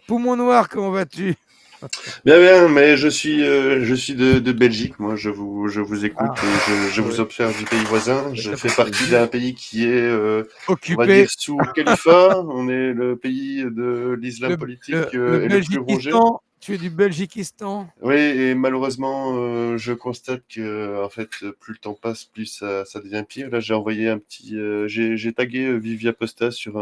Poumon noir, comment vas-tu? Bien, bien, mais je suis de Belgique. Moi, je vous écoute Ah, et je ouais, vous observe du pays voisin. bah, Je ça fait fais partie d'un plaisir. pays qui est, on va dire, Occupé, sous califat. On est le pays de l'islam le, politique le et le plus rongé. Belgiquistan, tu es du Belgiquistan? Oui, et malheureusement, je constate que, en fait, plus le temps passe, plus ça devient pire. Là, j'ai envoyé j'ai tagué Vivia Posta sur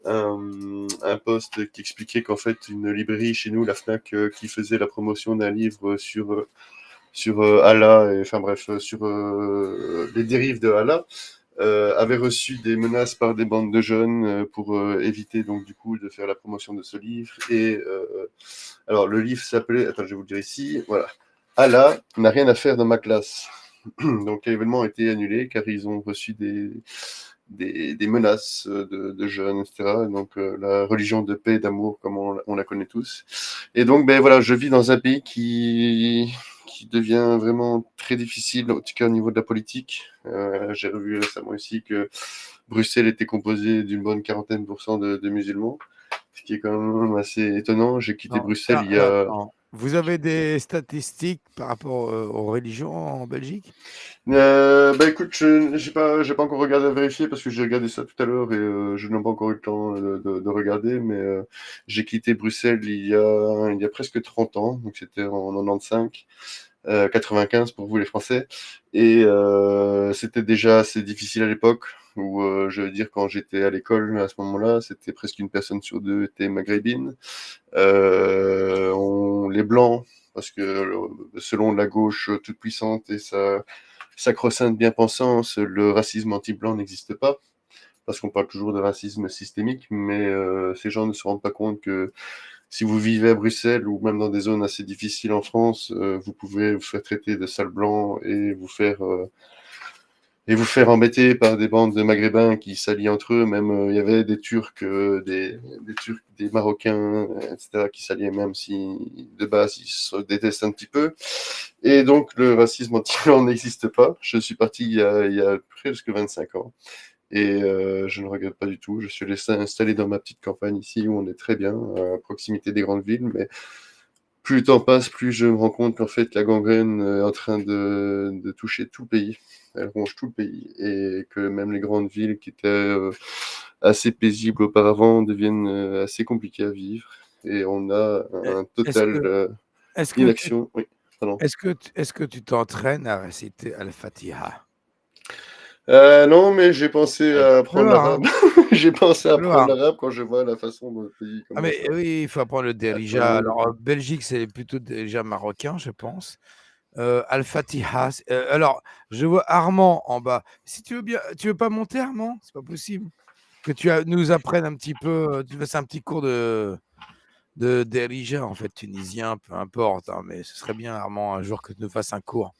un post qui expliquait qu'en fait, une librairie chez nous, la Fnac, qui faisait la promotion d'un livre sur Allah, et, enfin bref, sur les dérives de Allah, avait reçu des menaces par des bandes de jeunes pour éviter donc du coup de faire la promotion de ce livre. Et alors le livre s'appelait, attends, je vais vous le dire ici, voilà, Allah n'a rien à faire dans ma classe. Donc l'événement a été annulé car ils ont reçu des menaces de jeunes, etc. Donc la religion de paix et d'amour, comme on la connaît tous. Et donc, ben voilà, je vis dans un pays qui devient vraiment très difficile, en tout cas au niveau de la politique. J'ai revu récemment ici que Bruxelles était composée d'une bonne quarantaine pour cent de musulmans, ce qui est quand même assez étonnant. J'ai quitté Non, Bruxelles il y a. attends. Vous avez des statistiques par rapport aux religions en Belgique? Bah écoute, j'ai pas encore regardé à vérifier parce que j'ai regardé ça tout à l'heure et je n'ai pas encore eu le temps de regarder, mais j'ai quitté Bruxelles il y a presque 30 ans, donc c'était en 95, 95 pour vous les Français, et c'était déjà assez difficile à l'époque, où je veux dire quand j'étais à l'école à ce moment-là, c'était presque une personne sur deux était maghrébine. Les blancs, parce que selon la gauche toute puissante et sa sacro-sainte bien-pensance, le racisme anti-blanc n'existe pas, parce qu'on parle toujours de racisme systémique, mais ces gens ne se rendent pas compte que si vous vivez à Bruxelles ou même dans des zones assez difficiles en France, vous pouvez vous faire traiter de sale blanc et vous faire embêter par des bandes de Maghrébins qui s'allient entre eux. Même il y avait des Turcs, des Turcs, des Marocains, etc., qui s'alliaient, même si de base ils se détestent un petit peu. Et donc le racisme anti-blanc n'existe pas. Je suis parti il y a presque 25 ans. Et je ne regrette pas du tout. Je suis resté installé dans ma petite campagne ici où on est très bien, à proximité des grandes villes. Mais plus le temps passe, plus je me rends compte qu'en fait la gangrène est en train de toucher tout le pays. Elle ronge tout le pays. Et que même les grandes villes qui étaient assez paisibles auparavant deviennent assez compliquées à vivre. Et on a un Est-ce total que, est-ce que tu, inaction. Oui, pardon. est-ce que tu t'entraînes à réciter Al-Fatiha? Non, mais j'ai pensé Il va à apprendre falloir, hein, l'arabe. J'ai pensé il va à apprendre falloir. l'arabe quand je vois la façon dont le pays Ah commence mais oui, il faut apprendre le à Derija. tourner. Alors, Belgique, c'est plutôt déjà marocain, je pense. Al-Fatiha. Alors, je vois Armand en bas. Si tu veux bien, tu veux pas monter, Armand? C'est pas possible. Que nous apprennes un petit peu, tu fasses un petit cours de Derija, en fait, tunisien, peu importe, hein, mais ce serait bien, Armand, un jour que tu nous fasses un cours.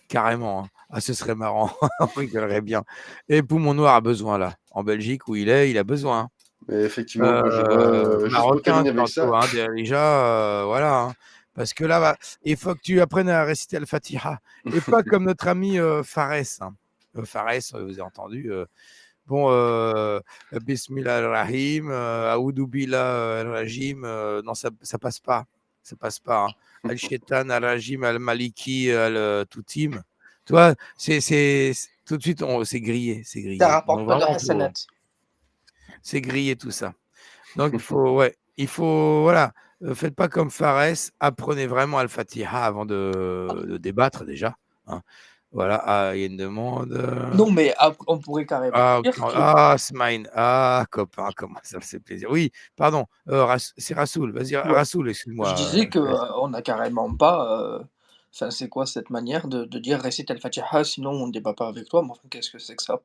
Carrément, hein. Ah, ce serait marrant. On rigolerait bien. Et Poumon Noir a besoin, là. En Belgique, où il a besoin. Mais effectivement, quand je vois, juste pour Marocain terminer avec surtout, ça, hein, déjà, voilà, hein. Parce que là, il faut que tu apprennes à réciter Al-Fatiha et pas comme notre ami Fares, hein. Fares, vous avez entendu. Bon, Bismillah ar-Rahim, Aoudou Billah ar-Rajim, non, ça passe pas. Ça passe pas, hein. Al-Shaitan ar-Rajim, Al-Maliki, Al-Toutim. Tu vois, tout de suite, c'est grillé, c'est Ça grillé. Donc rapporte pas de vraiment, Hassanat. c'est grillé tout ça. Donc, ouais, voilà, faites pas comme Fares, apprenez vraiment Al-Fatiha avant de débattre déjà, hein. Voilà, ah, il y a une demande. Non, mais on pourrait carrément dire que Smaïn, copain, comment ça me fait plaisir. Oui, pardon, c'est Rassoul, vas-y, ouais, Rassoul, je excuse-moi. disais que on n'a carrément pas. Enfin, c'est quoi cette manière de dire récite Al-Fatiha, sinon on ne débat pas avec toi. Mais enfin, qu'est-ce que c'est que ça?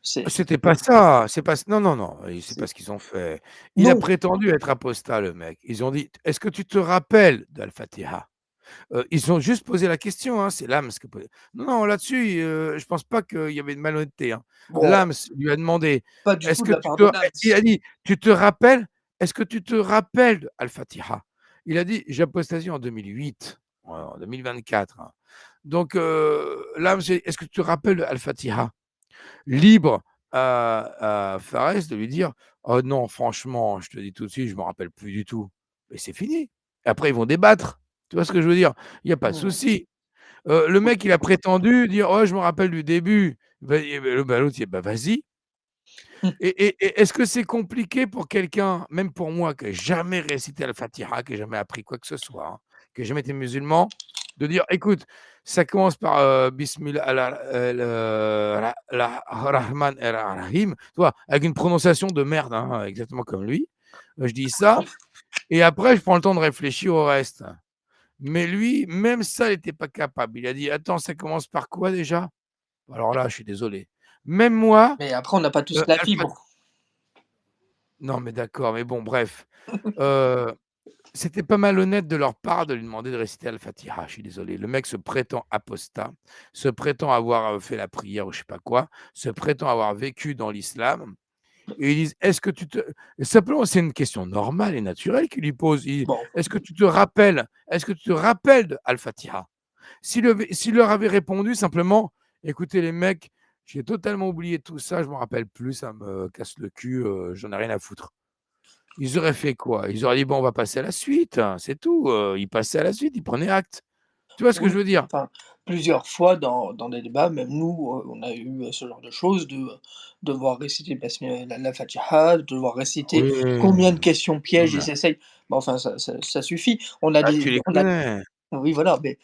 C'est C'était pas ça, c'est pas, non, non, non, c'est pas c'est- ce qu'ils ont fait. Il a non, prétendu être apostat, le mec. Ils ont dit, est-ce que tu te rappelles d'Al-Fatiha? Ils ont juste posé la question, hein, c'est Lams qui a posé. Non, non, là-dessus, je pense pas qu'il y avait de malhonnêteté, hein. bon, Lams lui a demandé, pas du est-ce tout de que la tu part te de il Lams. a dit: «Tu te rappelles? Est-ce que tu te rappelles de Al-Fatiha?» Il a dit: «J'ai apostasie en 2008, en 2024, hein». Donc Lams, est-ce que tu te rappelles de Al-Fatiha? Libre à Fares de lui dire: «Oh non, franchement, je te dis tout de suite, je me rappelle plus du tout». Mais c'est fini. Et après, ils vont débattre. Tu vois ce que je veux dire? Il y a pas de Mmh. souci. Le mec, il a prétendu dire: «Oh, je me rappelle du début». L'autre, il dit: «Bah, vas-y». Et est-ce que c'est compliqué pour quelqu'un, même pour moi, qui n'a jamais récité Al-Fatiha, qui n'a jamais appris quoi que ce soit, hein, qui n'a jamais été musulman, de dire: «Écoute, ça commence par, bismillah la rahman rahim», tu vois? Avec une prononciation de merde, hein, exactement comme lui. Je dis ça et après je prends le temps de réfléchir au reste. Mais lui, même ça, il était pas capable. Il a dit: «Attends, ça commence par quoi déjà?» Alors là, je suis désolé. Même moi, Mais après, on n'a pas tous la Al-Fat fibre. non, mais d'accord, mais bon, bref. Heu, C'était pas malhonnête de leur part de lui demander de réciter Al-Fatiha, je suis désolé. Le mec se prétend apostat, se prétend avoir, fait la prière ou je sais pas quoi, se prétend avoir vécu dans l'islam et ils disent: «Est-ce que tu te» simplement, c'est une question normale et naturelle qu'ils lui posent. Bon, Est-ce que tu te rappelles de Al-Fatiha? S'il leur avait répondu simplement: «Écoutez les mecs, j'ai totalement oublié tout ça, je m'en rappelle plus, ça me casse le cul, j'en ai rien à foutre». Ils auraient fait quoi? Ils auraient dit: «Bon, on va passer à la suite, hein, c'est tout», ils passaient à la suite, ils prenaient acte. Tu vois ce que oui, je veux dire? enfin, plusieurs fois dans des débats, même nous, on a eu, ce genre de choses, de devoir réciter la Fatiha, de devoir réciter Oui, combien de questions pièges voilà. ils essayent. Bah, enfin, ça suffit. On a Ah, tu les on a connais? oui, voilà, mais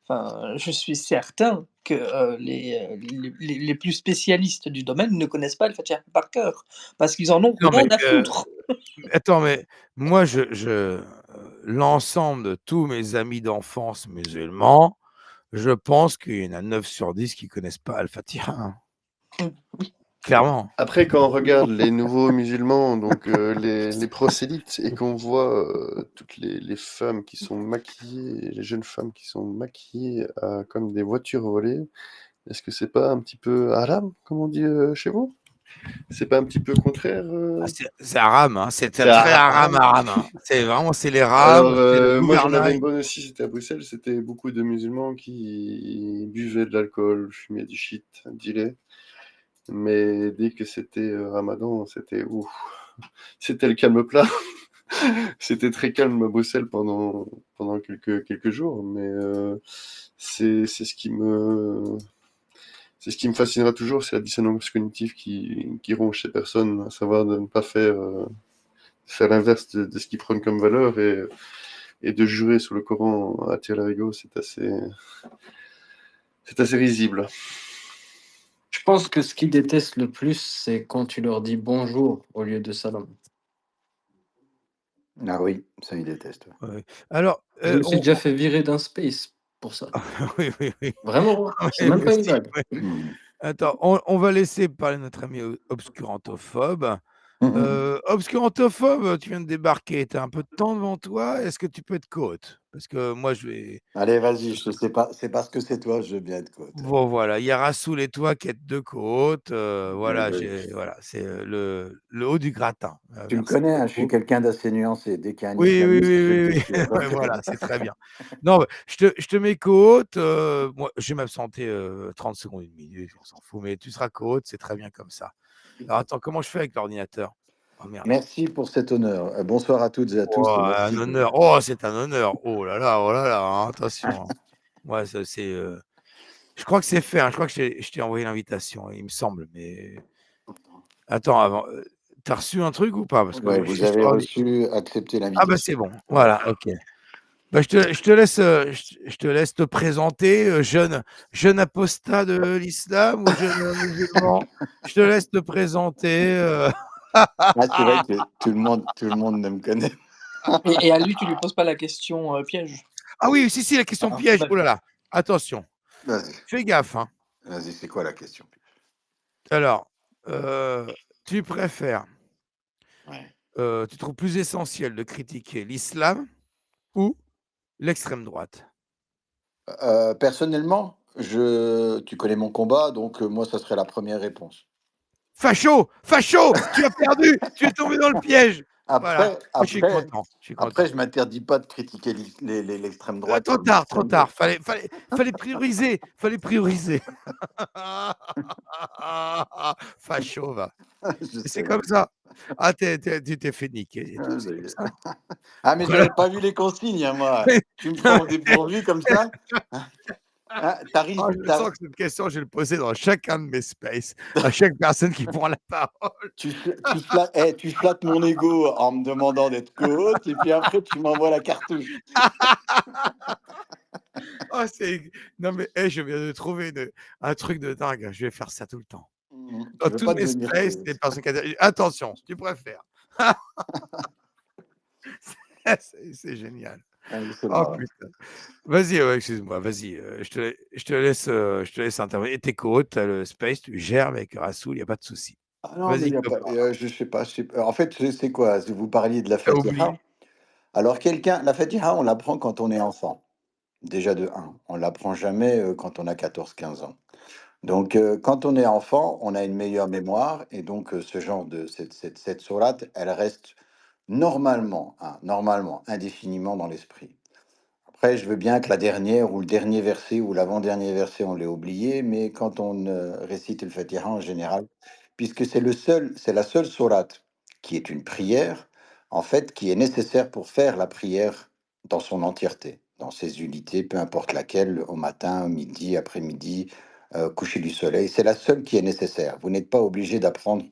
enfin, je suis certain que, les plus spécialistes du domaine ne connaissent pas le Fatiha par cœur, parce qu'ils en ont Non, rien mais à foutre. attends, mais moi, l'ensemble de tous mes amis d'enfance musulmans, je pense qu'il y en a 9 sur 10 qui connaissent pas Al-Fatiha, hein, Oui, clairement. Après, quand on regarde les nouveaux musulmans, donc les prosélytes, et qu'on voit toutes les femmes qui sont maquillées, les jeunes femmes qui sont maquillées comme des voitures volées, est-ce que c'est pas un petit peu haram, comme on dit chez vous? C'est pas un petit peu contraire Ah, c'est haram, hein, c'est C'est très haram, haram. haram, hein. C'est vraiment, c'est les Alors, rames, c'est le moi j'en avais une gouvernail. bonne aussi, c'était à Bruxelles, c'était beaucoup de musulmans qui buvaient de l'alcool, fumaient du shit, dealaient. Mais dès que c'était Ramadan, c'était ouf. C'était le calme plat. C'était très calme à Bruxelles pendant quelques jours, mais c'est ce qui me fascinera toujours, c'est la dissonance cognitive qui ronge ces personnes, à savoir de ne pas faire l'inverse de ce qu'ils prennent comme valeur et de jurer sur le Coran à tir larigot, c'est assez risible. Je pense que ce qu'ils détestent le plus, c'est quand tu leur dis bonjour au lieu de salam. Ah oui, ça, ils détestent. Ouais. Ouais. Alors, Je me suis déjà fait virer d'un space pour ça. oui, oui, oui. Vraiment, Oui, c'est même moi pas une aussi, blague. ouais. Mmh. Attends, on va laisser parler notre ami obscurantophobe. Obscurantophobe, tu viens de débarquer, tu as un peu de temps devant toi, est-ce que tu peux être coach? Parce que moi je vais Allez, vas-y, je sais pas, c'est parce que c'est toi, je veux bien être coach. bon voilà, il y a Rassoul et toi qui êtes 2 co-hôtes, voilà, Oui. c'est, le haut du gratin. Tu me Merci connais, hein, je suis beaucoup. quelqu'un d'assez nuancé. Dès qu'il y a un Oui, oui, islamiste, oui, je le oui, oui. déchire. Ouais, Donc, voilà, c'est très bien. Non, bah, je te mets co-hôte, moi je vais m'absenter, 30 secondes, 1 minute, on s'en fout, mais tu seras co-hôte, c'est très bien comme ça. Alors attends, comment je fais avec l'ordinateur? Oh merde. merci pour cet honneur. Bonsoir à toutes et à tous Oh, et un merci. honneur. Oh, c'est un honneur. Oh là là, hein, attention, hein. Ouais, ça c'est, je crois que c'est fait, hein, je crois que je t'ai envoyé l'invitation, il me semble, mais attends avant, tu reçu un truc ou pas? Parce que Ouais, je vous suis sur avez l'ordi. reçu, accepté Ah bah, l'invitation. c'est bon, Voilà. voilà, OK. Bah, je te laisse te présenter, jeune apostat de l'islam ou jeune, musulman? Je te laisse te présenter, Ah, c'est vrai que tout le monde ne me connaît. Et à lui, tu lui poses pas la question, piège? Ah oui, si, si, la question Ah, piège. Oh là d'accord. là, attention, Vas-y, fais gaffe, hein. vas-y, c'est quoi la question? Alors, tu préfères, Ouais. tu trouves plus essentiel de critiquer l'islam ou l'extrême droite? Personnellement, tu connais mon combat, donc moi, ça serait la première réponse. Facho! Facho! Tu as perdu! Tu es tombé dans le piège! Voilà. Après, Moi, je suis après, content, je suis après, content. je m'interdis pas de critiquer l'extrême droite Trop comme tard, trop l'extrême tard. gauche. Fallait prioriser, fallait prioriser. Facho, va. Je Et c'est sais. comme ça. Ah, tu t'es fait niquer et tout, Ah, c'est comme ça. Ah, mais Voilà. j'avais pas vu les consignes, hein, moi. Tu me prends au dépourvu comme ça? Hein, Ah, je sens que cette question, je vais le poser dans chacun de mes spaces, à chaque personne qui prend la parole. tu flattes mon ego en me demandant d'être co-hôte, et puis après, tu m'envoies la cartouche. Oh, non, mais je viens de trouver un truc de dingue. Je vais faire ça tout le temps. Tu Dans veux tous pas mes devenir spaces, les co-hôte. personnes qui attention, tu préfères. C'est génial. Ah, c'est Oh marrant. putain. Vas-y, ouais, excuse-moi, vas-y, je te laisse intervenir. Et tes co-hôtes, tu le space, tu gères avec Rassoul, il y a pas de souci. Ah non, mais il Vas-y, y a pas, copain, je sais pas. En fait, je sais quoi. Si vous parliez de la tu oublié. Fatiha, alors la Fatiha, on l'apprend quand on est enfant. Déjà de un. On l'apprend jamais quand on a 14 15 ans. Donc, quand on est enfant, on a une meilleure mémoire et donc cette sourate, elle reste normalement, indéfiniment dans l'esprit. Après, je veux bien que la dernière ou le dernier verset ou l'avant-dernier verset, on l'ait oublié, mais quand on récite le Fatiha en général, puisque c'est la seule sourate qui est une prière, en fait, qui est nécessaire pour faire la prière dans son entièreté, dans ses unités, peu importe laquelle, au matin, midi, après-midi, coucher du soleil. C'est la seule qui est nécessaire. Vous n'êtes pas obligé d'apprendre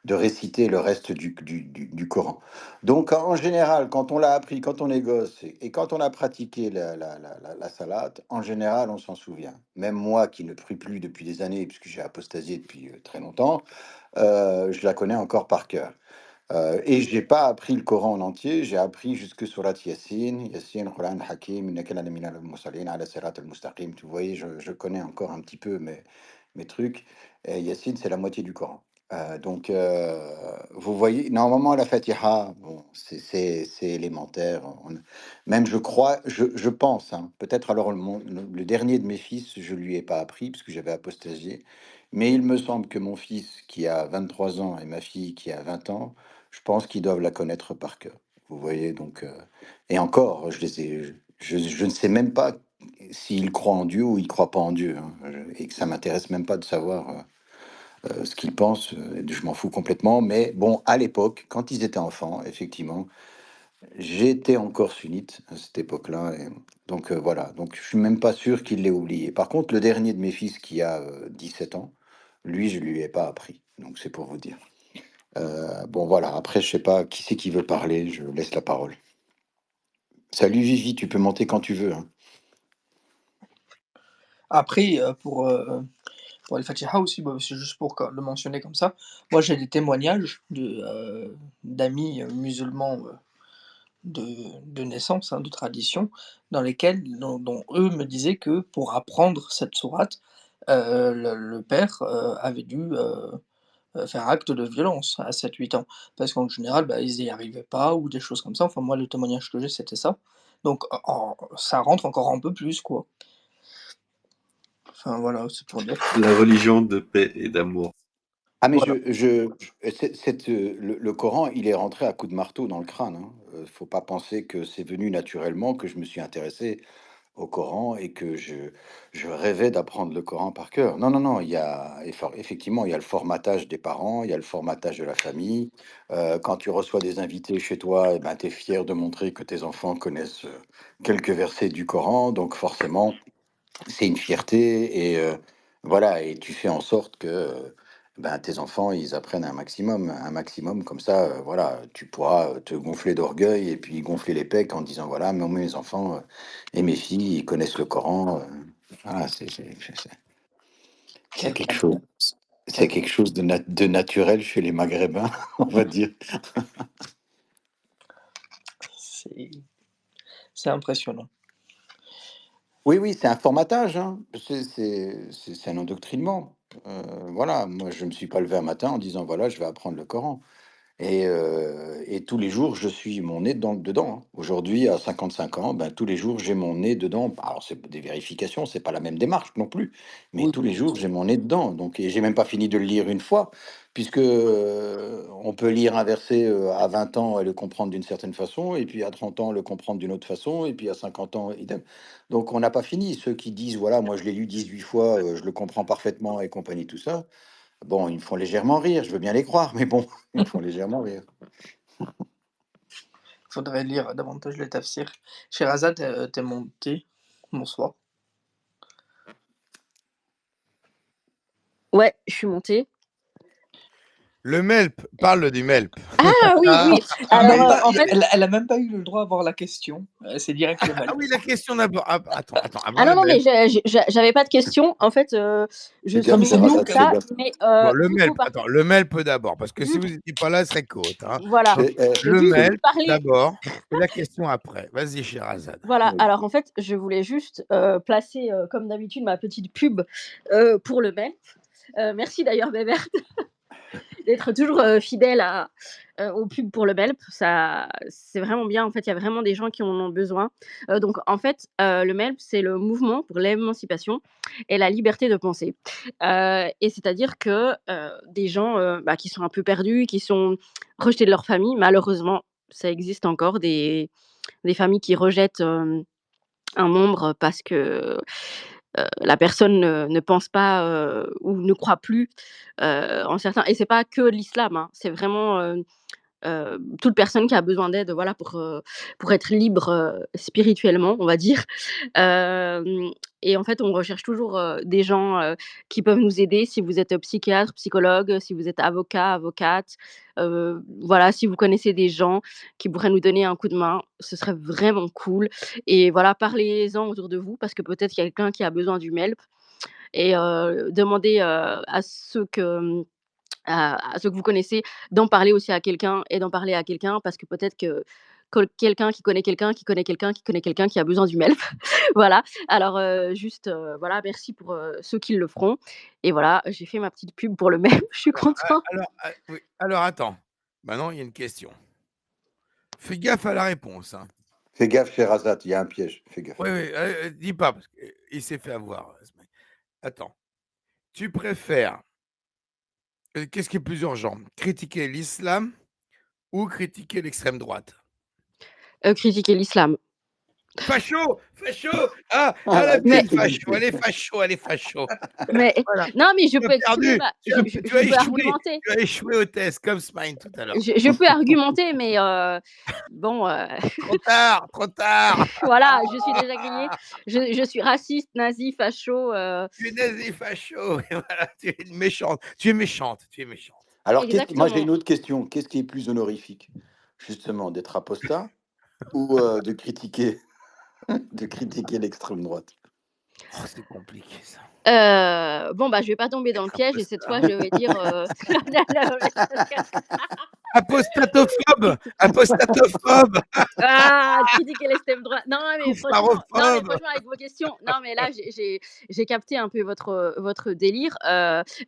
de réciter le reste du Coran. Donc, en général, quand on l'a appris, quand on est gosse, et quand on a pratiqué la salate, en général, on s'en souvient. Même moi, qui ne prie plus depuis des années, puisque j'ai apostasié depuis très longtemps, je la connais encore par cœur. Et j'ai pas appris le Coran en entier, j'ai appris jusque surat Yassine, Yassine, Quran Hakim, innaka lana minal mursalin, ala sirat al-mustaqim. Tu voyez, je connais encore un petit peu mes trucs. Et Yassine, c'est la moitié du Coran. Donc, vous voyez, normalement, la Fatiha, bon, c'est élémentaire. Même, je crois, je pense, hein, peut-être alors le dernier de mes fils, je lui ai pas appris, parce que j'avais apostasié. Mais il me semble que mon fils, qui a 23 ans, et ma fille, qui a 20 ans, je pense qu'ils doivent la connaître par cœur. Vous voyez, donc, et encore, je ne sais même pas s'ils croient en Dieu ou ils croient pas en Dieu, hein, et que ça m'intéresse même pas de savoir ce qu'ils pensent. Je m'en fous complètement. Mais bon, à l'époque, quand ils étaient enfants, effectivement, j'étais encore sunnite à cette époque-là. Et donc voilà. Donc je suis même pas sûr qu'il l'ait oublié. Par contre, le dernier de mes fils qui a 17 ans, lui, je lui ai pas appris. Donc c'est pour vous dire. Bon, voilà, après, je sais pas qui c'est qui veut parler, je laisse la parole. Salut Vivi, tu peux monter quand tu veux, hein. Après, pour les Fatiha aussi, bah, c'est juste pour le mentionner comme ça. Moi, j'ai des témoignages d'amis musulmans de naissance, hein, de tradition, dont eux me disaient que pour apprendre cette sourate, le père avait dû faire acte de violence à 7 8 ans. Parce qu'en général, bah, ils n'y arrivaient pas ou des choses comme ça. Enfin, moi, le témoignage que j'ai, c'était ça. Donc, ça rentre encore un peu plus, quoi. Enfin, voilà, c'est pour dire. La religion de paix et d'amour. Ah, mais Voilà. le Coran, il est rentré à coups de marteau dans le crâne, hein. Faut pas penser que c'est venu naturellement, que je me suis intéressé au Coran et que je rêvais d'apprendre le Coran par cœur. Non, non, non, effectivement, il y a le formatage des parents, il y a le formatage de la famille. Quand tu reçois des invités chez toi, eh ben, tu es fier de montrer que tes enfants connaissent quelques versets du Coran, donc forcément, c'est une fierté et voilà, et tu fais en sorte que ben, tes enfants, ils apprennent un maximum, comme ça, voilà, tu pourras te gonfler d'orgueil et puis gonfler les pecs en disant, voilà, mes enfants et mes filles, ils connaissent le Coran. Voilà, c'est Quel quelque chose. C'est quel quelque chose de naturel chez les Maghrébins, on va dire. c'est c'est impressionnant. Oui, oui, c'est un formatage, hein. C'est un endoctrinement. Voilà, moi, je me suis pas levé un matin en disant, voilà, je vais apprendre le Coran. Et tous les jours, je suis mon nez dedans, hein. Aujourd'hui, à 55 ans, ben, tous les jours, j'ai mon nez dedans. Alors, c'est des vérifications, c'est pas la même démarche non plus, mais Oui, tous les bien jours, sûr. j'ai mon nez dedans. Donc, et j'ai même pas fini de le lire une fois, puisque on peut lire un verset à 20 ans et le comprendre d'une certaine façon, et puis à 30 ans, le comprendre d'une autre façon, et puis à 50 ans, idem. Donc, on n'a pas fini. Ceux qui disent, voilà, moi, je l'ai lu 18 fois, je le comprends parfaitement et compagnie, tout ça, bon, ils me font légèrement rire. Je veux bien les croire, mais bon, ils me font légèrement rire. Faudrait lire davantage les tafsirs. Sherazade, t'es montée. Bonsoir. Ouais, je suis montée. Le MELP, parle du MELP. Ah oui, Ah, oui. Alors, Même pas, en fait, elle a même pas eu le droit d'avoir la question. C'est direct le mal. ah oui, la question d'abord. Ah, attends, avant ah non, le non, mais MELP. j'avais pas de question. En fait, je Fais Non, gaffe, mais suis c'est nous comme Sherazade, que. fais ça, gaffe. mais Bon, le vu que vous MELP, attends, le MELP d'abord, parce que si vu vous n'étiez pas là, ce serait côte. Hein. voilà, Donc, le vu que vous MELP parlez, d'abord, et la question après. Vas-y, Sherazade. voilà. Oui. Alors en fait, je voulais juste placer, comme d'habitude, ma petite pub pour le MELP. Merci d'ailleurs, Bébert, d'être toujours fidèle aux pubs pour le MELP. Ça, c'est vraiment bien. En fait, il y a vraiment des gens qui en ont besoin. Donc, en fait, le MELP, c'est le mouvement pour l'émancipation et la liberté de penser. Et c'est-à-dire que des gens qui sont un peu perdus, qui sont rejetés de leur famille, malheureusement, ça existe encore des familles qui rejettent un membre parce que la personne ne pense pas ou ne croit plus en certains. Et c'est pas que l'islam, hein, c'est vraiment toute personne qui a besoin d'aide, voilà, pour être libre spirituellement, on va dire. Hem Et en fait, on recherche toujours des gens qui peuvent nous aider. Si vous êtes psychiatre, psychologue, si vous êtes avocat, avocate, voilà, si vous connaissez des gens qui pourraient nous donner un coup de main, ce serait vraiment cool. Et voilà, parlez-en autour de vous parce que peut-être qu'il y a quelqu'un qui a besoin du MELP. Et demandez à ceux à ceux que vous connaissez, d'en parler aussi à quelqu'un et d'en parler à quelqu'un parce que peut-être que quelqu'un qui connaît quelqu'un, qui connaît quelqu'un, qui connaît quelqu'un qui a besoin du MELP. Voilà. Alors, juste, voilà, merci pour ceux qui le feront. Et voilà, j'ai fait ma petite pub pour le MELP, je suis contente. Oui, alors attends. Maintenant, il y a une question. Fais gaffe à la réponse. Hein. Fais gaffe, Sherazade, il y a un piège. Fais gaffe. Oui, dis pas, parce qu'il s'est fait avoir. Attends. Tu préfères, qu'est-ce qui est plus urgent? Critiquer l'islam ou critiquer l'extrême droite? Critiquer l'islam. Facho! Facho! Ah, la Mais petite facho, elle est facho, elle est facho. mais Voilà. non, mais je Tu as peux exprimer perdu. ma Tu as je tu as peux échoué. argumenter. Tu as échoué au test, comme Smine tout à l'heure. Je peux argumenter, mais bon, Trop tard, trop tard! voilà, je suis déjà grillée. Je suis raciste, nazi, facho, Tu es nazi facho et voilà, tu es une méchante. Tu es méchante, tu es méchante. Alors, moi, j'ai exactement. une autre question. Qu'est-ce qui est plus honorifique? Justement, d'être apostat ou de critiquer, de critiquer l'extrême droite? Oh, c'est compliqué ça. Bon, bah, je vais pas tomber dans le Être piège et cette fois, apostat. je vais dire, Apostatophobe! Apostatophobe! ah, critiquer l'extrême droite. Non, mais Kouffarophobe! franchement, avec vos questions, non, mais là, j'ai capté un peu votre délire.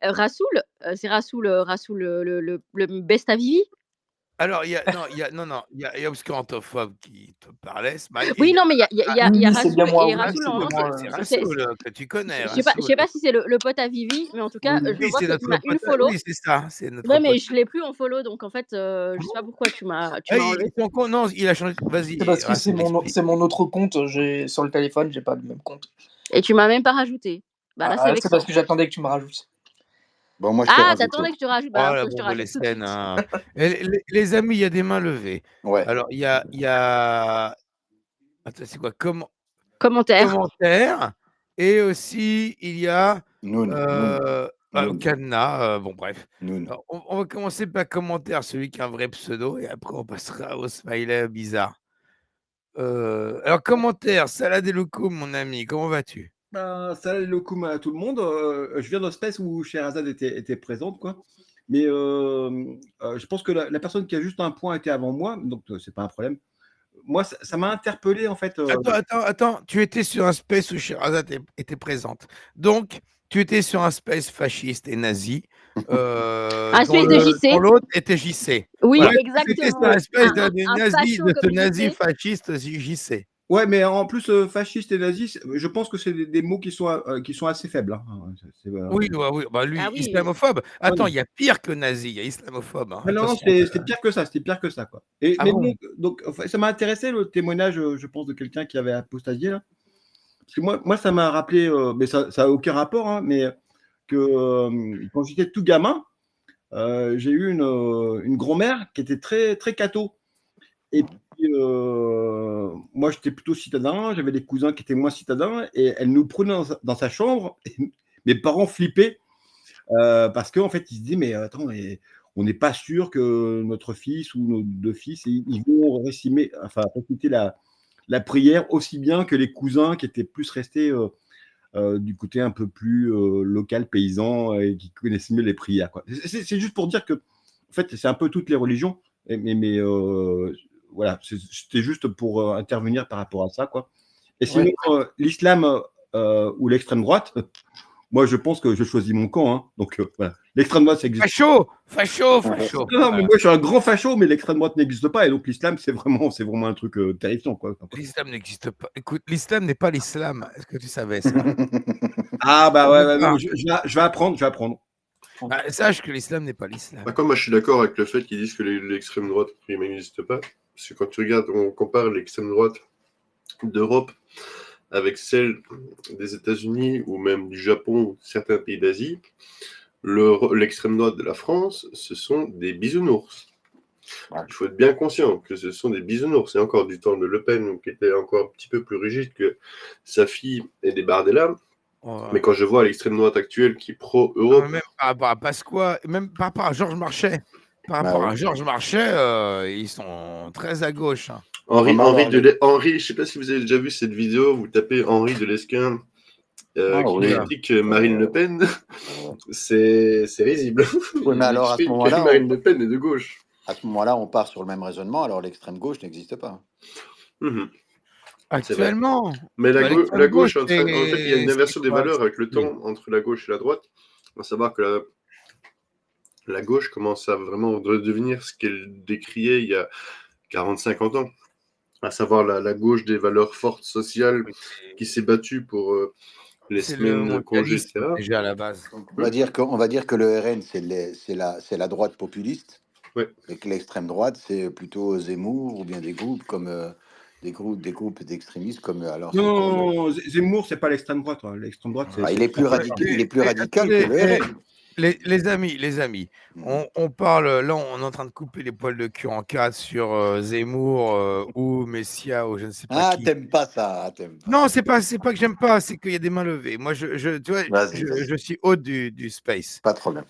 Rassoul, c'est Rassoul, le Bestavivi? Alors, il y a non, il y a Obscurantophobe qui te parlait, Smile, et il Oui, y a non, mais il y a Oui, c'est bien Rassoul moi, et oui, Rassoul c'est bien en moi. c'est c'est Rassoul, que tu connais, je sais Rassoul. pas si c'est le pote à Vivi, mais en tout cas, Oui. je Oui, vois c'est que tu notre m'as pote, unfollow. oui, c'est ça, c'est notre Ouais, mais pote. je l'ai plus en follow, donc en fait, je sais pas pourquoi tu m'as enlevé. Non, il a changé. C'est Vas-y, parce que Rassoul, explique. c'est mon autre compte. Sur le téléphone, j'ai pas le même compte. Et tu m'as même pas rajouté. Bah là, c'est C'est parce vexant. que j'attendais que tu me rajoutes. Bon, moi, je t'ai Ah, rajouté. t'attendais que je te rajoute? Oh, Bah alors, la faut que je te bombe les rajoute tout de scènes. suite. Hein. Les amis, il y a des mains levées. Ouais. Alors, il y a... Attends, c'est quoi? Commentaire. Commentaire. Et aussi, il y a Noun. cadenas. Bon, bref. Noun. Alors, on va commencer par commentaire, celui qui a un vrai pseudo, et après, on passera au smiley bizarre. Alors, commentaire, Salade et Loco, mon ami, comment vas-tu? Salam alaikum à tout le monde. Je viens d'un space où Sherazade était présente, quoi. Mais je pense que la personne qui a juste un point était avant moi, donc c'est pas un problème. Moi, ça m'a interpellé en fait. Attends, tu étais sur un space où Sherazade était présente. Donc, tu étais sur un space fasciste et nazi. Un Suisse de JC. dont l'autre était JC. Oui, Voilà. exactement. C'était un espèce de Un nazi, facho de comme ce nazi JC. fasciste JC. Ouais, mais en plus, fasciste et nazi, je pense que c'est des mots qui sont assez faibles. Hein. Oui, oui. Bah, lui, Ah oui. islamophobe. Attends, Ouais. il y a pire que nazi, il y a islamophobe. Hein. Ah non, Attention. c'était pire que ça, quoi. Et, Ah mais bon donc, enfin, ça m'a intéressé le témoignage, je pense, de quelqu'un qui avait apostasié là. Parce que moi ça m'a rappelé, mais ça n'a aucun rapport, hein, mais que quand j'étais tout gamin, j'ai eu une grand-mère qui était très, très catho. Et puis, moi, j'étais plutôt citadin, j'avais des cousins qui étaient moins citadins, et elle nous prenait dans sa chambre, et mes parents flippaient, parce qu'en fait, ils se disaient, mais attends, on n'est pas sûr que notre fils ou nos deux fils, ils vont réciter la prière aussi bien que les cousins qui étaient plus restés du côté un peu plus local, paysan, et qui connaissaient mieux les prières, quoi. C'est juste pour dire que, en fait, c'est un peu toutes les religions, mais voilà, c'était juste pour intervenir par rapport à ça, quoi. Et sinon, l'islam ou l'extrême droite, moi, je pense que je choisis mon camp, hein. Donc, voilà. L'extrême droite, ça existe. Facho. Non, mais moi, je suis un grand facho, mais l'extrême droite n'existe pas. Et donc, l'islam, c'est vraiment un truc terrifiant, quoi. L'islam n'existe pas. Écoute, l'islam n'est pas l'islam. Est-ce que tu savais ça? Ah, bah ouais, non, je vais apprendre. Bah, sache que l'islam n'est pas l'islam. Par contre, moi, je suis d'accord avec le fait qu'ils disent que l'extrême droite n'existe pas. Parce que quand tu regardes, on compare l'extrême droite d'Europe avec celle des États-Unis ou même du Japon ou certains pays d'Asie, l'extrême droite de la France, ce sont des bisounours. Ouais. Il faut être bien conscient que ce sont des bisounours. C'est encore du temps de Le Pen, qui était encore un petit peu plus rigide que sa fille et des Bardella. Mais quand je vois l'extrême droite actuelle qui est pro-Europe. Même par rapport à Pasqua, même par rapport à Georges Marchais. Par rapport à Georges Marchais, ils sont très à gauche. Hein. Henri, je ne sais pas si vous avez déjà vu cette vidéo, vous tapez Henri de Lesquen qui critique Marine Le Pen, c'est risible. Oui, mais alors à ce moment-là, Marine Le Pen est de gauche. À ce moment-là, on part sur le même raisonnement, alors l'extrême gauche n'existe pas. Actuellement. Mais la gauche, en fait, il y a une inversion des valeurs avec le temps entre la gauche et la droite. On va savoir que la gauche commence à vraiment devenir ce qu'elle décriait il y a 40-50 ans, à savoir la gauche des valeurs fortes sociales qui s'est battue pour les semaines de congé, etc. Déjà à la base. On va dire que le RN, c'est la droite populiste, et que l'extrême droite, c'est plutôt Zemmour ou bien des groupes comme des groupes d'extrémistes comme alors. Non, Zemmour, c'est pas l'extrême droite. Hein. L'extrême droite, c'est. Il est plus radical que le RN. Les amis, on parle, là on est en train de couper les poils de cul en quatre sur Zemmour ou Messia ou je ne sais pas qui. T'aimes pas ça, Non, c'est pas que j'aime pas, c'est qu'il y a des mains levées. Moi, tu vois, je suis haut du space. Pas de problème.